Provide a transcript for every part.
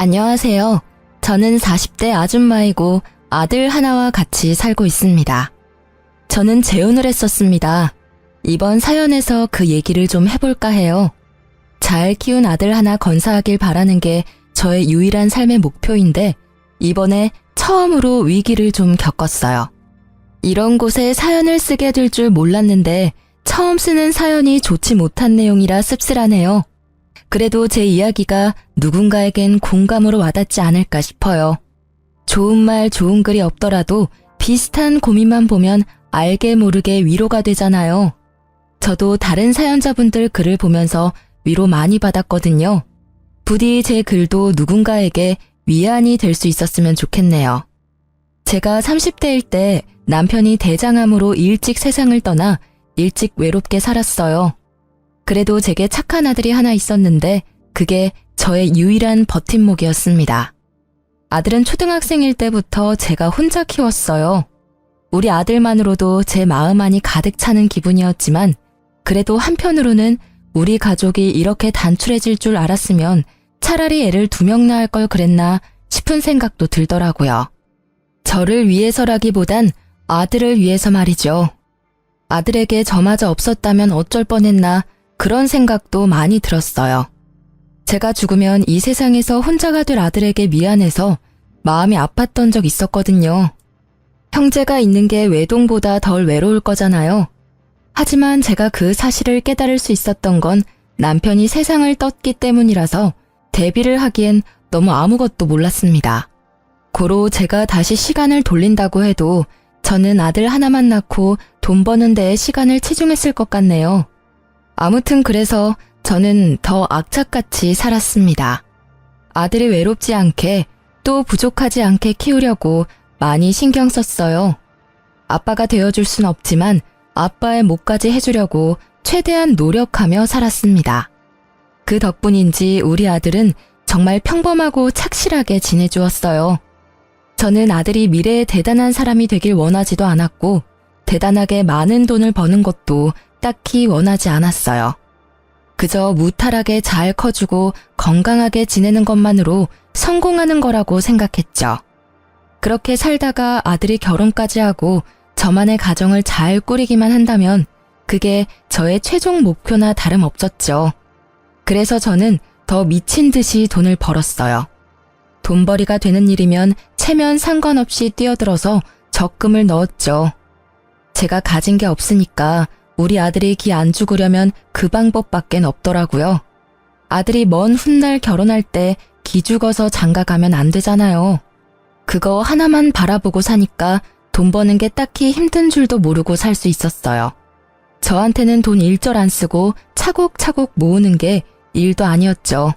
안녕하세요. 저는 40대 아줌마이고 아들 하나와 같이 살고 있습니다. 저는 재혼을 했었습니다. 이번 사연에서 그 얘기를 좀 해볼까 해요. 잘 키운 아들 하나 건사하길 바라는 게 저의 유일한 삶의 목표인데 이번에 처음으로 위기를 좀 겪었어요. 이런 곳에 사연을 쓰게 될 줄 몰랐는데 처음 쓰는 사연이 좋지 못한 내용이라 씁쓸하네요. 그래도 제 이야기가 누군가에겐 공감으로 와닿지 않을까 싶어요. 좋은 말 좋은 글이 없더라도 비슷한 고민만 보면 알게 모르게 위로가 되잖아요. 저도 다른 사연자분들 글을 보면서 위로 많이 받았거든요. 부디 제 글도 누군가에게 위안이 될 수 있었으면 좋겠네요. 제가 30대일 때 남편이 대장암으로 일찍 세상을 떠나 일찍 외롭게 살았어요. 그래도 제게 착한 아들이 하나 있었는데 그게 저의 유일한 버팀목이었습니다. 아들은 초등학생일 때부터 제가 혼자 키웠어요. 우리 아들만으로도 제 마음 안이 가득 차는 기분이었지만 그래도 한편으로는 우리 가족이 이렇게 단출해질 줄 알았으면 차라리 애를 2명 낳을 걸 그랬나 싶은 생각도 들더라고요. 저를 위해서라기보단 아들을 위해서 말이죠. 아들에게 저마저 없었다면 어쩔 뻔했나 그런 생각도 많이 들었어요. 제가 죽으면 이 세상에서 혼자가 될 아들에게 미안해서 마음이 아팠던 적 있었거든요. 형제가 있는 게 외동보다 덜 외로울 거잖아요. 하지만 제가 그 사실을 깨달을 수 있었던 건 남편이 세상을 떴기 때문이라서 대비를 하기엔 너무 아무것도 몰랐습니다. 고로 제가 다시 시간을 돌린다고 해도 저는 아들 하나만 낳고 돈 버는 데에 시간을 치중했을 것 같네요. 아무튼 그래서 저는 더 악착같이 살았습니다. 아들이 외롭지 않게 또 부족하지 않게 키우려고 많이 신경 썼어요. 아빠가 되어줄 순 없지만 아빠의 몫까지 해주려고 최대한 노력하며 살았습니다. 그 덕분인지 우리 아들은 정말 평범하고 착실하게 지내주었어요. 저는 아들이 미래에 대단한 사람이 되길 원하지도 않았고 대단하게 많은 돈을 버는 것도 딱히 원하지 않았어요. 그저 무탈하게 잘 커주고 건강하게 지내는 것만으로 성공하는 거라고 생각했죠. 그렇게 살다가 아들이 결혼까지 하고 저만의 가정을 잘 꾸리기만 한다면 그게 저의 최종 목표나 다름없었죠. 그래서 저는 더 미친 듯이 돈을 벌었어요. 돈벌이가 되는 일이면 체면 상관없이 뛰어들어서 적금을 넣었죠. 제가 가진 게 없으니까 우리 아들이 기 안 죽으려면 그 방법밖엔 없더라고요. 아들이 먼 훗날 결혼할 때 기 죽어서 장가 가면 안 되잖아요. 그거 하나만 바라보고 사니까 돈 버는 게 딱히 힘든 줄도 모르고 살 수 있었어요. 저한테는 돈 일절 안 쓰고 차곡차곡 모으는 게 일도 아니었죠.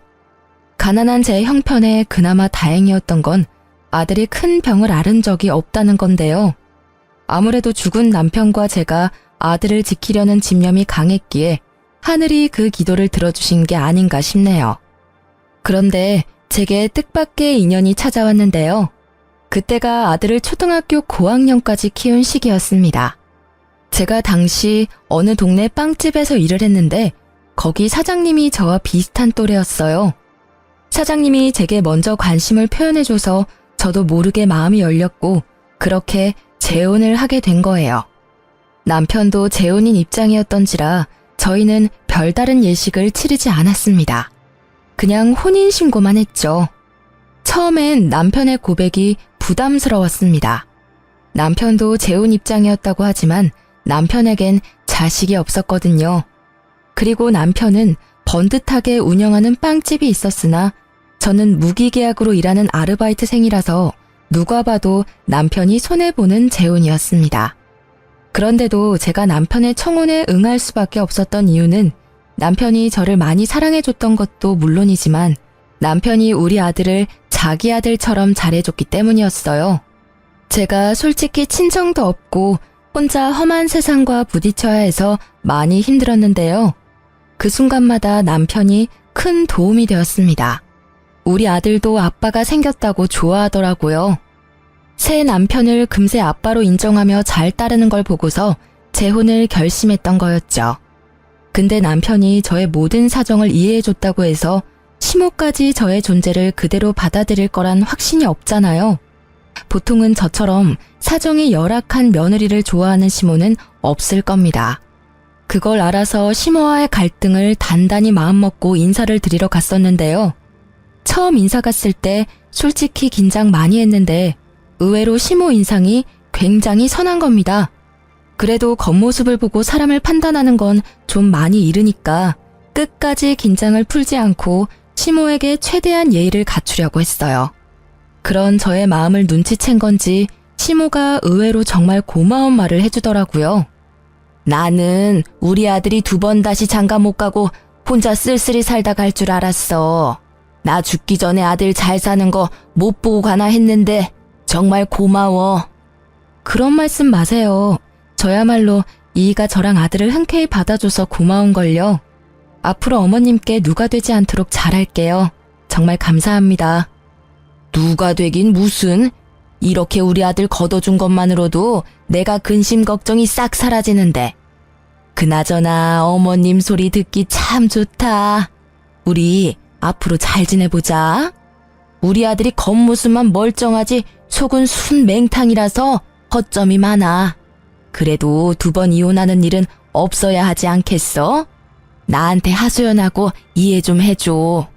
가난한 제 형편에 그나마 다행이었던 건 아들이 큰 병을 앓은 적이 없다는 건데요. 아무래도 죽은 남편과 제가 아들을 지키려는 집념이 강했기에 하늘이 그 기도를 들어주신 게 아닌가 싶네요. 그런데 제게 뜻밖의 인연이 찾아왔는데요. 그때가 아들을 초등학교 고학년까지 키운 시기였습니다. 제가 당시 어느 동네 빵집에서 일을 했는데 거기 사장님이 저와 비슷한 또래였어요. 사장님이 제게 먼저 관심을 표현해줘서 저도 모르게 마음이 열렸고 그렇게 재혼을 하게 된 거예요. 남편도 재혼인 입장이었던지라 저희는 별다른 예식을 치르지 않았습니다. 그냥 혼인신고만 했죠. 처음엔 남편의 고백이 부담스러웠습니다. 남편도 재혼 입장이었다고 하지만 남편에겐 자식이 없었거든요. 그리고 남편은 번듯하게 운영하는 빵집이 있었으나 저는 무기계약으로 일하는 아르바이트생이라서 누가 봐도 남편이 손해보는 재혼이었습니다. 그런데도 제가 남편의 청혼에 응할 수밖에 없었던 이유는 남편이 저를 많이 사랑해줬던 것도 물론이지만 남편이 우리 아들을 자기 아들처럼 잘해줬기 때문이었어요. 제가 솔직히 친정도 없고 혼자 험한 세상과 부딪혀야 해서 많이 힘들었는데요. 그 순간마다 남편이 큰 도움이 되었습니다. 우리 아들도 아빠가 생겼다고 좋아하더라고요. 새 남편을 금세 아빠로 인정하며 잘 따르는 걸 보고서 재혼을 결심했던 거였죠. 근데 남편이 저의 모든 사정을 이해해줬다고 해서 시모까지 저의 존재를 그대로 받아들일 거란 확신이 없잖아요. 보통은 저처럼 사정이 열악한 며느리를 좋아하는 시모는 없을 겁니다. 그걸 알아서 시모와의 갈등을 단단히 마음먹고 인사를 드리러 갔었는데요. 처음 인사 갔을 때 솔직히 긴장 많이 했는데 의외로 시모 인상이 굉장히 선한 겁니다. 그래도 겉모습을 보고 사람을 판단하는 건 좀 많이 이르니까 끝까지 긴장을 풀지 않고 시모에게 최대한 예의를 갖추려고 했어요. 그런 저의 마음을 눈치챈 건지 시모가 의외로 정말 고마운 말을 해주더라고요. 나는 우리 아들이 2번 다시 장가 못 가고 혼자 쓸쓸히 살다 갈 줄 알았어. 나 죽기 전에 아들 잘 사는 거 못 보고 가나 했는데 정말 고마워. 그런 말씀 마세요. 저야말로 이이가 저랑 아들을 흔쾌히 받아줘서 고마운걸요. 앞으로 어머님께 누가 되지 않도록 잘할게요. 정말 감사합니다. 누가 되긴 무슨? 이렇게 우리 아들 걷어준 것만으로도 내가 근심 걱정이 싹 사라지는데. 그나저나 어머님 소리 듣기 참 좋다. 우리 앞으로 잘 지내보자. 우리 아들이 겉모습만 멀쩡하지 속은 순맹탕이라서 허점이 많아. 그래도 2번 이혼하는 일은 없어야 하지 않겠어? 나한테 하소연하고 이해 좀 해줘.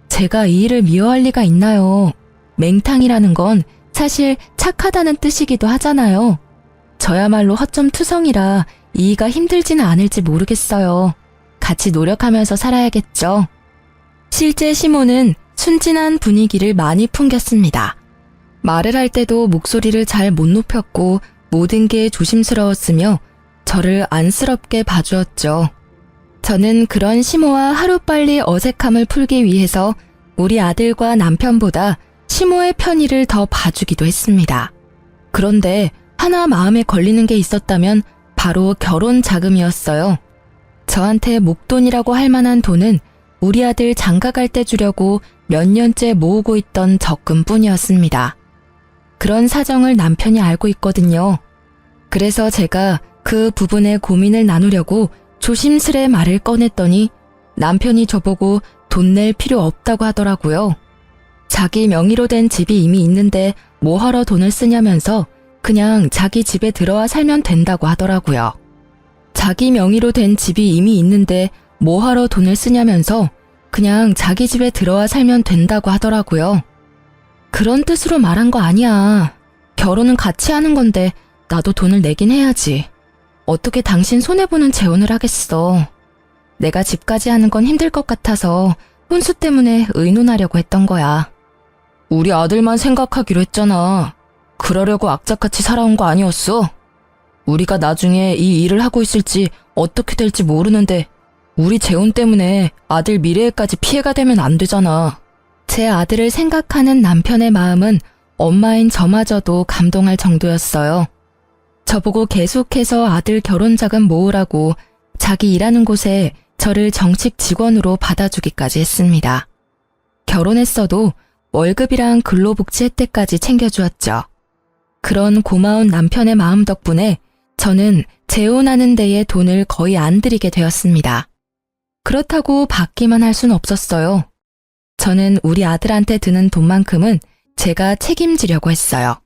제가 이 일을 미워할 리가 있나요? 맹탕이라는 건 사실 착하다는 뜻이기도 하잖아요. 저야말로 허점투성이라 이이가 힘들지는 않을지 모르겠어요. 같이 노력하면서 살아야겠죠. 실제 시모는 순진한 분위기를 많이 풍겼습니다. 말을 할 때도 목소리를 잘 못 높였고 모든 게 조심스러웠으며 저를 안쓰럽게 봐주었죠. 저는 그런 시모와 하루빨리 어색함을 풀기 위해서 우리 아들과 남편보다 시모의 편의를 더 봐주기도 했습니다. 그런데 하나 마음에 걸리는 게 있었다면 바로 결혼 자금이었어요. 저한테 목돈이라고 할 만한 돈은 우리 아들 장가 갈 때 주려고 몇 년째 모으고 있던 적금뿐이었습니다. 그런 사정을 남편이 알고 있거든요. 그래서 제가 그 부분에 고민을 나누려고 조심스레 말을 꺼냈더니 남편이 저보고 돈 낼 필요 없다고 하더라고요. 자기 명의로 된 집이 이미 있는데 뭐하러 돈을 쓰냐면서 그냥 자기 집에 들어와 살면 된다고 하더라고요. 자기 명의로 된 집이 이미 있는데 뭐하러 돈을 쓰냐면서 그냥 자기 집에 들어와 살면 된다고 하더라고요. 그런 뜻으로 말한 거 아니야. 결혼은 같이 하는 건데 나도 돈을 내긴 해야지. 어떻게 당신 손해보는 재혼을 하겠어. 내가 집까지 하는 건 힘들 것 같아서 혼수 때문에 의논하려고 했던 거야. 우리 아들만 생각하기로 했잖아. 그러려고 악착같이 살아온 거 아니었어? 우리가 나중에 이 일을 하고 있을지 어떻게 될지 모르는데 우리 재혼 때문에 아들 미래에까지 피해가 되면 안 되잖아. 제 아들을 생각하는 남편의 마음은 엄마인 저마저도 감동할 정도였어요. 저보고 계속해서 아들 결혼 자금 모으라고 자기 일하는 곳에 저를 정식 직원으로 받아주기까지 했습니다. 결혼했어도 월급이랑 근로복지 혜택까지 챙겨주었죠. 그런 고마운 남편의 마음 덕분에 저는 재혼하는 데에 돈을 거의 안 들이게 되었습니다. 그렇다고 받기만 할 순 없었어요. 저는 우리 아들한테 드는 돈만큼은 제가 책임지려고 했어요.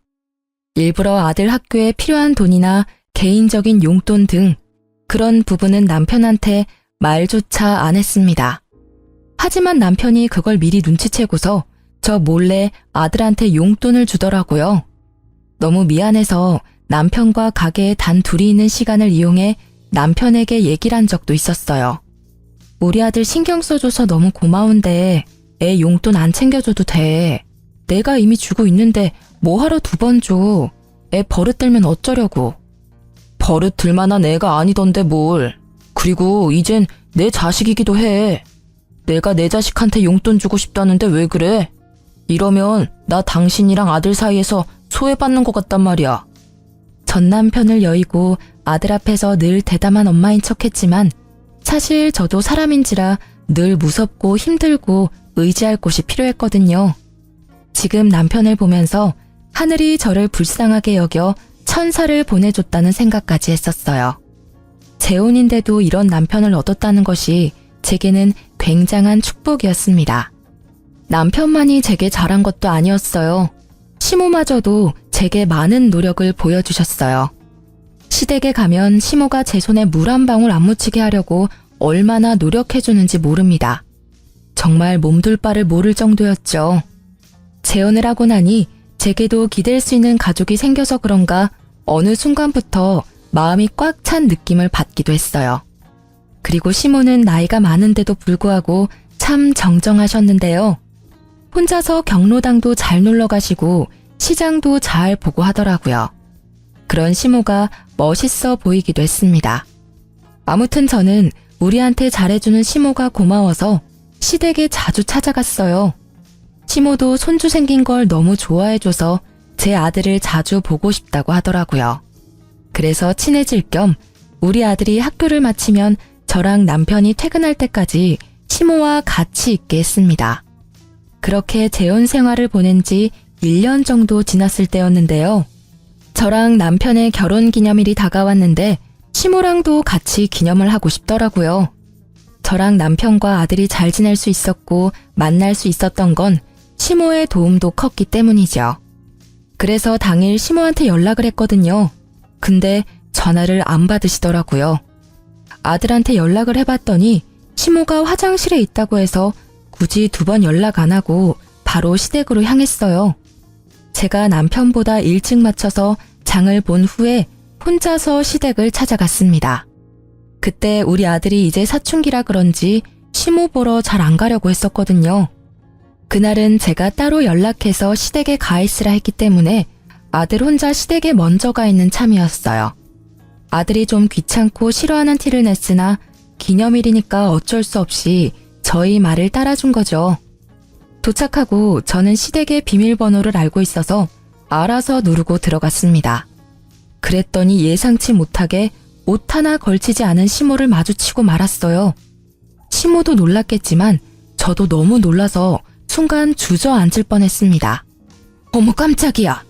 일부러 아들 학교에 필요한 돈이나 개인적인 용돈 등 그런 부분은 남편한테 말조차 안 했습니다. 하지만 남편이 그걸 미리 눈치채고서 저 몰래 아들한테 용돈을 주더라고요. 너무 미안해서 남편과 가게에 단 둘이 있는 시간을 이용해 남편에게 얘기를 한 적도 있었어요. 우리 아들 신경 써줘서 너무 고마운데 애 용돈 안 챙겨줘도 돼. 내가 이미 주고 있는데 뭐하러 2번 줘. 애 버릇 들면 어쩌려고. 버릇 들 만한 애가 아니던데 뭘. 그리고 이젠 내 자식이기도 해. 내가 내 자식한테 용돈 주고 싶다는데 왜 그래? 이러면 나 당신이랑 아들 사이에서 소외받는 것 같단 말이야. 전 남편을 여의고 아들 앞에서 늘 대담한 엄마인 척했지만 사실 저도 사람인지라 늘 무섭고 힘들고 의지할 곳이 필요했거든요. 지금 남편을 보면서 하늘이 저를 불쌍하게 여겨 천사를 보내줬다는 생각까지 했었어요. 재혼인데도 이런 남편을 얻었다는 것이 제게는 굉장한 축복이었습니다. 남편만이 제게 잘한 것도 아니었어요. 시모마저도 제게 많은 노력을 보여주셨어요. 시댁에 가면 시모가 제 손에 물 한 방울 안 묻히게 하려고 얼마나 노력해주는지 모릅니다. 정말 몸둘 바를 모를 정도였죠. 재혼을 하고 나니 제게도 기댈 수 있는 가족이 생겨서 그런가 어느 순간부터 마음이 꽉 찬 느낌을 받기도 했어요. 그리고 시모는 나이가 많은데도 불구하고 참 정정하셨는데요. 혼자서 경로당도 잘 놀러 가시고 시장도 잘 보고 하더라고요. 그런 시모가 멋있어 보이기도 했습니다. 아무튼 저는 우리한테 잘해주는 시모가 고마워서 시댁에 자주 찾아갔어요. 시모도 손주 생긴 걸 너무 좋아해줘서 제 아들을 자주 보고 싶다고 하더라고요. 그래서 친해질 겸 우리 아들이 학교를 마치면 저랑 남편이 퇴근할 때까지 시모와 같이 있게 했습니다. 그렇게 재혼 생활을 보낸 지 1년 정도 지났을 때였는데요. 저랑 남편의 결혼 기념일이 다가왔는데 시모랑도 같이 기념을 하고 싶더라고요. 저랑 남편과 아들이 잘 지낼 수 있었고 만날 수 있었던 건 시모의 도움도 컸기 때문이죠. 그래서 당일 시모한테 연락을 했거든요. 근데 전화를 안 받으시더라고요. 아들한테 연락을 해봤더니 시모가 화장실에 있다고 해서 굳이 2번 연락 안 하고 바로 시댁으로 향했어요. 제가 남편보다 일찍 마쳐서 장을 본 후에 혼자서 시댁을 찾아갔습니다. 그때 우리 아들이 이제 사춘기라 그런지 시모 보러 잘 안 가려고 했었거든요. 그날은 제가 따로 연락해서 시댁에 가 있으라 했기 때문에 아들 혼자 시댁에 먼저 가 있는 참이었어요. 아들이 좀 귀찮고 싫어하는 티를 냈으나 기념일이니까 어쩔 수 없이 저희 말을 따라준 거죠. 도착하고 저는 시댁의 비밀번호를 알고 있어서 알아서 누르고 들어갔습니다. 그랬더니 예상치 못하게 옷 하나 걸치지 않은 시모를 마주치고 말았어요. 시모도 놀랐겠지만 저도 너무 놀라서 순간 주저앉을 뻔했습니다. 어머 깜짝이야.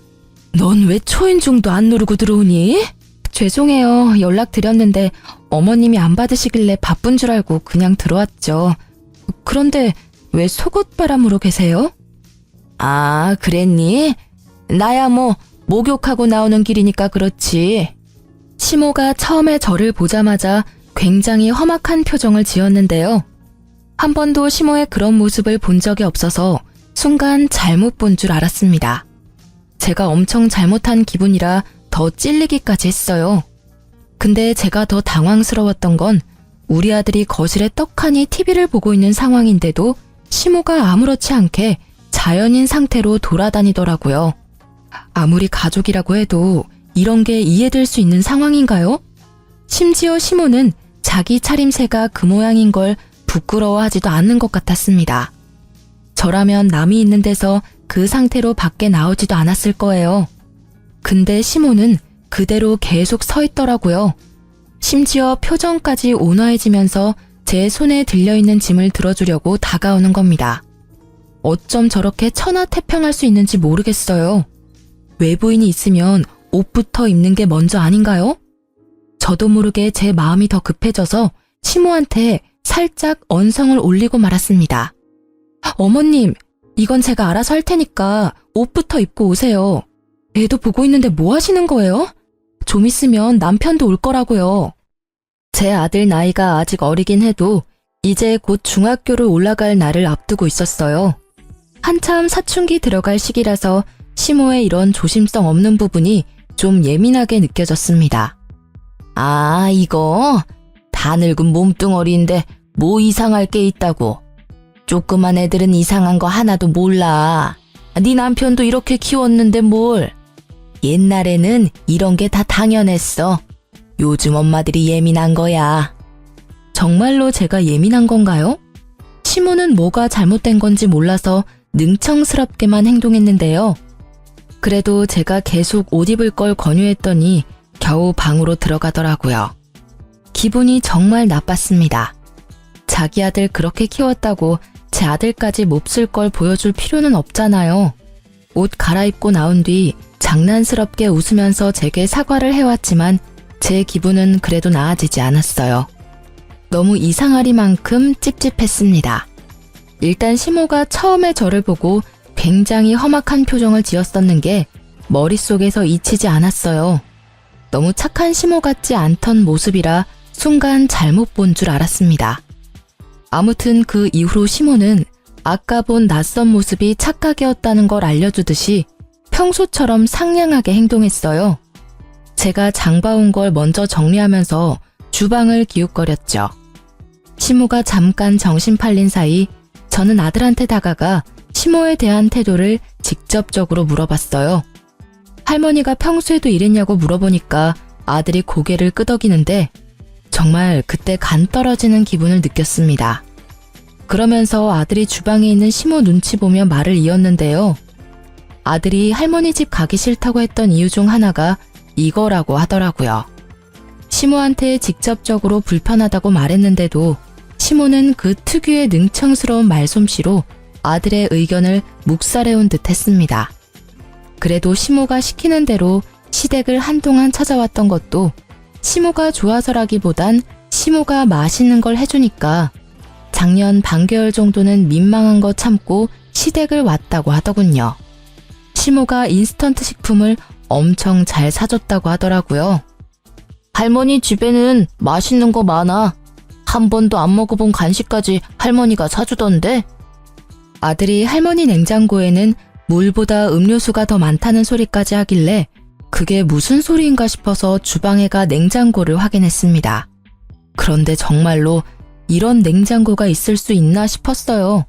넌 왜 초인종도 안 누르고 들어오니? 죄송해요. 연락드렸는데 어머님이 안 받으시길래 바쁜 줄 알고 그냥 들어왔죠. 그런데 왜 속옷바람으로 계세요? 아, 그랬니? 나야 뭐 목욕하고 나오는 길이니까 그렇지. 시모가 처음에 저를 보자마자 굉장히 험악한 표정을 지었는데요. 한 번도 시모의 그런 모습을 본 적이 없어서 순간 잘못 본 줄 알았습니다. 제가 엄청 잘못한 기분이라 더 찔리기까지 했어요. 근데 제가 더 당황스러웠던 건 우리 아들이 거실에 떡하니 TV를 보고 있는 상황인데도 시모가 아무렇지 않게 자연인 상태로 돌아다니더라고요. 아무리 가족이라고 해도 이런 게 이해될 수 있는 상황인가요? 심지어 시모는 자기 차림새가 그 모양인 걸 부끄러워하지도 않는 것 같았습니다. 저라면 남이 있는 데서 그 상태로 밖에 나오지도 않았을 거예요. 근데 시모는 그대로 계속 서 있더라고요. 심지어 표정까지 온화해지면서 제 손에 들려있는 짐을 들어주려고 다가오는 겁니다. 어쩜 저렇게 천하태평할 수 있는지 모르겠어요. 외부인이 있으면 옷부터 입는 게 먼저 아닌가요? 저도 모르게 제 마음이 더 급해져서 시모한테 살짝 언성을 올리고 말았습니다. 어머님, 이건 제가 알아서 할 테니까 옷부터 입고 오세요. 애도 보고 있는데 뭐 하시는 거예요? 좀 있으면 남편도 올 거라고요. 제 아들 나이가 아직 어리긴 해도 이제 곧 중학교를 올라갈 날을 앞두고 있었어요. 한참 사춘기 들어갈 시기라서 시모의 이런 조심성 없는 부분이 좀 예민하게 느껴졌습니다. 아, 이거 다 늙은 몸뚱어리인데 뭐 이상할 게 있다고. 조그만 애들은 이상한 거 하나도 몰라. 네 남편도 이렇게 키웠는데 뭘. 옛날에는 이런 게 다 당연했어. 요즘 엄마들이 예민한 거야. 정말로 제가 예민한 건가요? 시모는 뭐가 잘못된 건지 몰라서 능청스럽게만 행동했는데요. 그래도 제가 계속 옷 입을 걸 권유했더니 겨우 방으로 들어가더라고요. 기분이 정말 나빴습니다. 자기 아들 그렇게 키웠다고 제 아들까지 몹쓸 걸 보여줄 필요는 없잖아요. 옷 갈아입고 나온 뒤 장난스럽게 웃으면서 제게 사과를 해왔지만 제 기분은 그래도 나아지지 않았어요. 너무 이상하리만큼 찝찝했습니다. 일단 시모가 처음에 저를 보고 굉장히 험악한 표정을 지었었는 게 머릿속에서 잊히지 않았어요. 너무 착한 시모 같지 않던 모습이라 순간 잘못 본 줄 알았습니다. 아무튼 그 이후로 시모는 아까 본 낯선 모습이 착각이었다는 걸 알려주듯이 평소처럼 상냥하게 행동했어요. 제가 장봐온 걸 먼저 정리하면서 주방을 기웃거렸죠. 시모가 잠깐 정신 팔린 사이 저는 아들한테 다가가 시모에 대한 태도를 직접적으로 물어봤어요. 할머니가 평소에도 이랬냐고 물어보니까 아들이 고개를 끄덕이는데 정말 그때 간 떨어지는 기분을 느꼈습니다. 그러면서 아들이 주방에 있는 시모 눈치 보며 말을 이었는데요. 아들이 할머니 집 가기 싫다고 했던 이유 중 하나가 이거라고 하더라고요. 시모한테 직접적으로 불편하다고 말했는데도 시모는 그 특유의 능청스러운 말솜씨로 아들의 의견을 묵살해온 듯 했습니다. 그래도 시모가 시키는 대로 시댁을 한동안 찾아왔던 것도 시모가 좋아서라기보단 시모가 맛있는 걸 해주니까 작년 반개월 정도는 민망한 거 참고 시댁을 왔다고 하더군요. 시모가 인스턴트 식품을 엄청 잘 사줬다고 하더라고요. 할머니 집에는 맛있는 거 많아. 한 번도 안 먹어본 간식까지 할머니가 사주던데? 아들이 할머니 냉장고에는 물보다 음료수가 더 많다는 소리까지 하길래 그게 무슨 소리인가 싶어서 주방에 가 냉장고를 확인했습니다. 그런데 정말로 이런 냉장고가 있을 수 있나 싶었어요.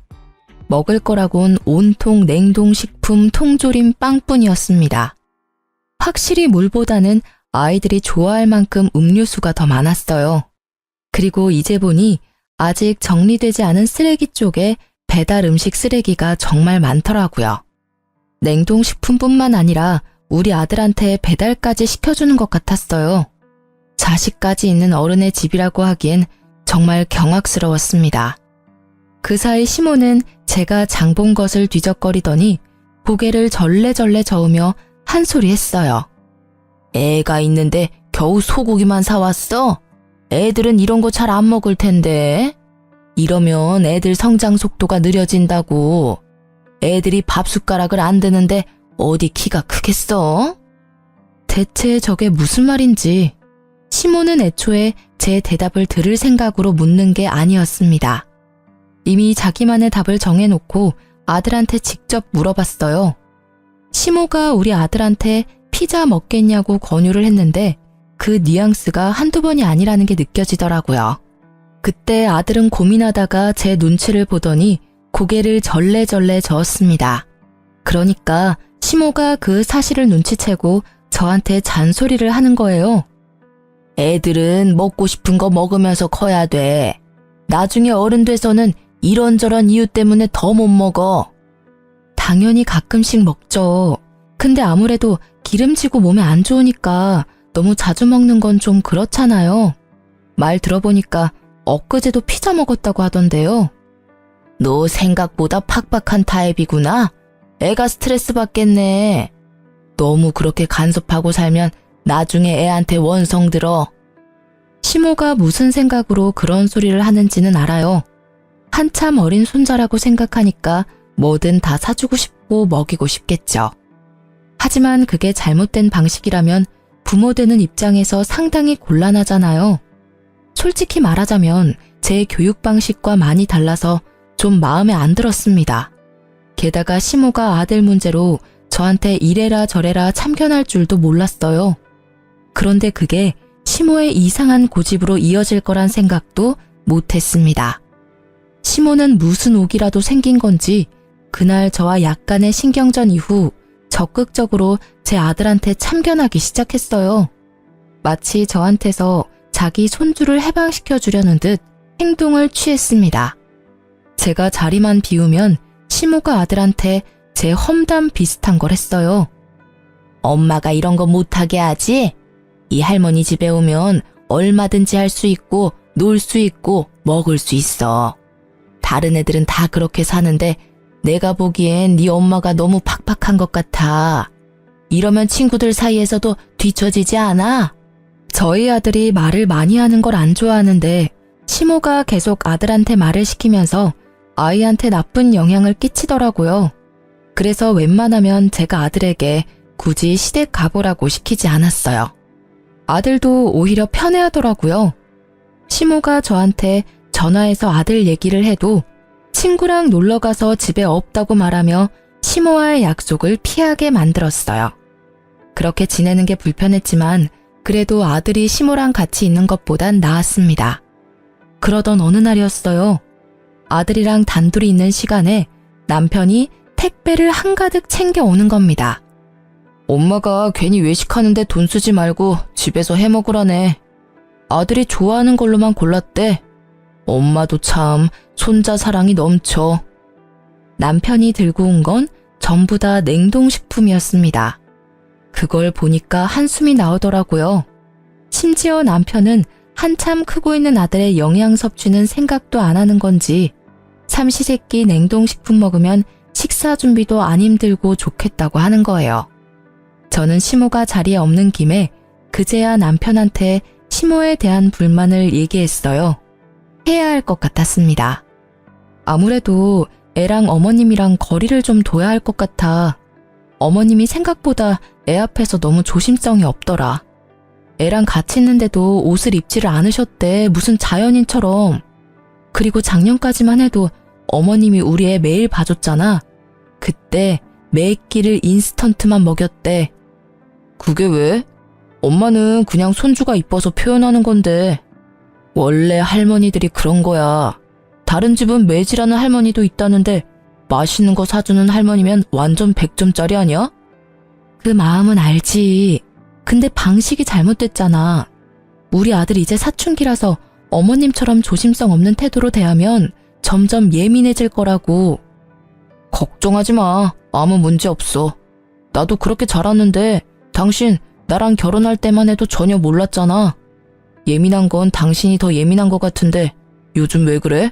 먹을 거라곤 온통 냉동식품 통조림 빵뿐이었습니다. 확실히 물보다는 아이들이 좋아할 만큼 음료수가 더 많았어요. 그리고 이제 보니 아직 정리되지 않은 쓰레기 쪽에 배달 음식 쓰레기가 정말 많더라고요. 냉동식품뿐만 아니라 우리 아들한테 배달까지 시켜주는 것 같았어요. 자식까지 있는 어른의 집이라고 하기엔 정말 경악스러웠습니다. 그 사이 시모는 제가 장본 것을 뒤적거리더니 고개를 절레절레 저으며 한 소리 했어요. 애가 있는데 겨우 소고기만 사왔어? 애들은 이런 거 잘 안 먹을 텐데. 이러면 애들 성장 속도가 느려진다고. 애들이 밥 숟가락을 안 드는데 어디 키가 크겠어? 대체 저게 무슨 말인지 시모는 애초에 제 대답을 들을 생각으로 묻는 게 아니었습니다. 이미 자기만의 답을 정해놓고 아들한테 직접 물어봤어요. 시모가 우리 아들한테 피자 먹겠냐고 권유를 했는데 그 뉘앙스가 한두 번이 아니라는 게 느껴지더라고요. 그때 아들은 고민하다가 제 눈치를 보더니 고개를 절레절레 저었습니다. 그러니까 시모가 그 사실을 눈치채고 저한테 잔소리를 하는 거예요. 애들은 먹고 싶은 거 먹으면서 커야 돼. 나중에 어른 돼서는 이런저런 이유 때문에 더 못 먹어. 당연히 가끔씩 먹죠. 근데 아무래도 기름지고 몸에 안 좋으니까 너무 자주 먹는 건 좀 그렇잖아요. 말 들어보니까 엊그제도 피자 먹었다고 하던데요. 너 생각보다 팍팍한 타입이구나. 애가 스트레스 받겠네. 너무 그렇게 간섭하고 살면 나중에 애한테 원성 들어. 시모가 무슨 생각으로 그런 소리를 하는지는 알아요. 한참 어린 손자라고 생각하니까 뭐든 다 사주고 싶고 먹이고 싶겠죠. 하지만 그게 잘못된 방식이라면 부모 되는 입장에서 상당히 곤란하잖아요. 솔직히 말하자면 제 교육 방식과 많이 달라서 좀 마음에 안 들었습니다. 게다가 시모가 아들 문제로 저한테 이래라 저래라 참견할 줄도 몰랐어요. 그런데 그게 시모의 이상한 고집으로 이어질 거란 생각도 못했습니다. 시모는 무슨 옥이라도 생긴 건지 그날 저와 약간의 신경전 이후 적극적으로 제 아들한테 참견하기 시작했어요. 마치 저한테서 자기 손주를 해방시켜 주려는 듯 행동을 취했습니다. 제가 자리만 비우면 시모가 아들한테 제 험담 비슷한 걸 했어요. 엄마가 이런 거 못하게 하지? 이 할머니 집에 오면 얼마든지 할 수 있고 놀 수 있고 먹을 수 있어. 다른 애들은 다 그렇게 사는데 내가 보기엔 네 엄마가 너무 팍팍한 것 같아. 이러면 친구들 사이에서도 뒤처지지 않아? 저희 아들이 말을 많이 하는 걸 안 좋아하는데 시모가 계속 아들한테 말을 시키면서 아이한테 나쁜 영향을 끼치더라고요. 그래서 웬만하면 제가 아들에게 굳이 시댁 가보라고 시키지 않았어요. 아들도 오히려 편해하더라고요. 시모가 저한테 전화해서 아들 얘기를 해도 친구랑 놀러가서 집에 없다고 말하며 시모와의 약속을 피하게 만들었어요. 그렇게 지내는 게 불편했지만 그래도 아들이 시모랑 같이 있는 것보단 나았습니다. 그러던 어느 날이었어요. 아들이랑 단둘이 있는 시간에 남편이 택배를 한가득 챙겨오는 겁니다. 엄마가 괜히 외식하는데 돈 쓰지 말고 집에서 해 먹으라네. 아들이 좋아하는 걸로만 골랐대. 엄마도 참 손자 사랑이 넘쳐. 남편이 들고 온 건 전부 다 냉동식품이었습니다. 그걸 보니까 한숨이 나오더라고요. 심지어 남편은 한참 크고 있는 아들의 영양 섭취는 생각도 안 하는 건지 삼시세끼 냉동식품 먹으면 식사 준비도 안 힘들고 좋겠다고 하는 거예요. 저는 시모가 자리에 없는 김에 그제야 남편한테 시모에 대한 불만을 얘기했어요. 해야 할 것 같았습니다. 아무래도 애랑 어머님이랑 거리를 좀 둬야 할 것 같아. 어머님이 생각보다 애 앞에서 너무 조심성이 없더라. 애랑 같이 있는데도 옷을 입지를 않으셨대. 무슨 자연인처럼. 그리고 작년까지만 해도 어머님이 우리 애 매일 봐줬잖아. 그때 매 끼를 인스턴트만 먹였대. 그게 왜? 엄마는 그냥 손주가 이뻐서 표현하는 건데. 원래 할머니들이 그런 거야. 다른 집은 매질하는 할머니도 있다는데 맛있는 거 사주는 할머니면 완전 100점짜리 아니야? 그 마음은 알지. 근데 방식이 잘못됐잖아. 우리 아들 이제 사춘기라서 어머님처럼 조심성 없는 태도로 대하면 점점 예민해질 거라고. 걱정하지 마. 아무 문제 없어. 나도 그렇게 자랐는데 당신 나랑 결혼할 때만 해도 전혀 몰랐잖아. 예민한 건 당신이 더 예민한 것 같은데 요즘 왜 그래?